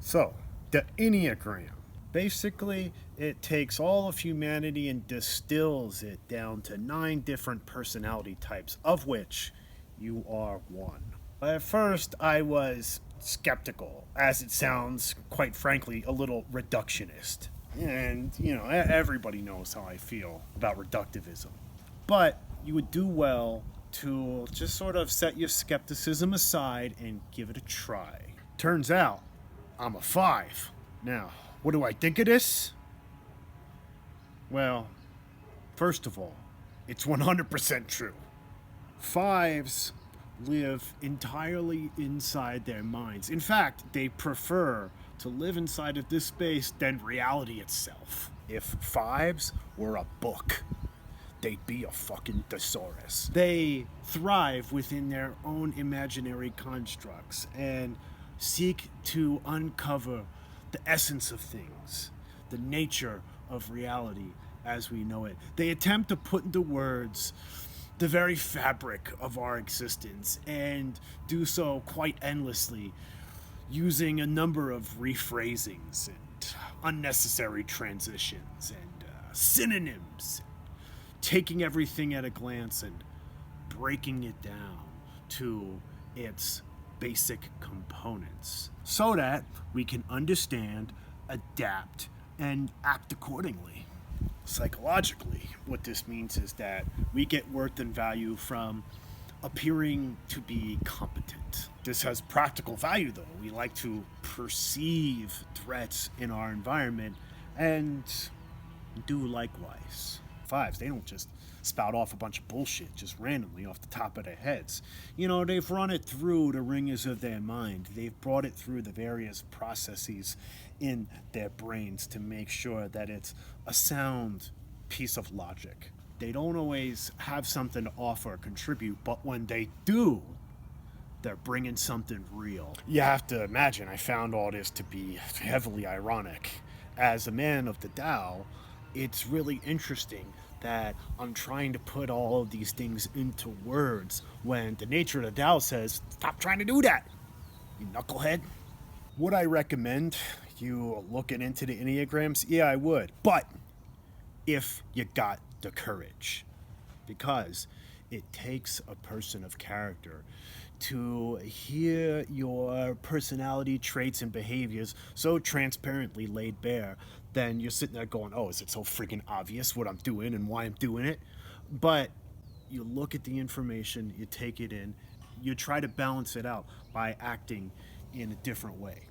So, the Enneagram. Basically, it takes all of humanity and distills it down to 9 different personality types, of which you are one. At first, I was skeptical, as it sounds, quite frankly, a little reductionist. And, everybody knows how I feel about reductivism. But you would do well to just sort of set your skepticism aside and give it a try. Turns out, I'm a 5. Now, what do I think of this? Well, first of all, it's 100% true. 5s live entirely inside their minds. In fact, they prefer to live inside of this space than reality itself. If 5s were a book, they'd be a fucking thesaurus. They thrive within their own imaginary constructs and seek to uncover the essence of things, the nature of reality as we know it. They attempt to put into words the very fabric of our existence and do so quite endlessly, using a number of rephrasings and unnecessary transitions and synonyms, taking everything at a glance and breaking it down to its basic components so that we can understand, adapt, and act accordingly. Psychologically, what this means is that we get worth and value from appearing to be competent. This has practical value, though. We like to perceive threats in our environment and do likewise. 5s, they don't just spout off a bunch of bullshit just randomly off the top of their heads. They've run it through the ringers of their mind. They've brought it through the various processes in their brains to make sure that it's a sound piece of logic. They don't always have something to offer or contribute, but when they do, they're bringing something real. You have to imagine I found all this to be heavily ironic. As a man of the Tao, it's really interesting that I'm trying to put all of these things into words when the nature of the Tao says, stop trying to do that, you knucklehead. Would I recommend you looking into the Enneagrams? Yeah, I would. But if you got the courage, because it takes a person of character to hear your personality traits and behaviors so transparently laid bare, then you're sitting there going, oh, is it so freaking obvious what I'm doing and why I'm doing it? But you look at the information, you take it in, you try to balance it out by acting in a different way.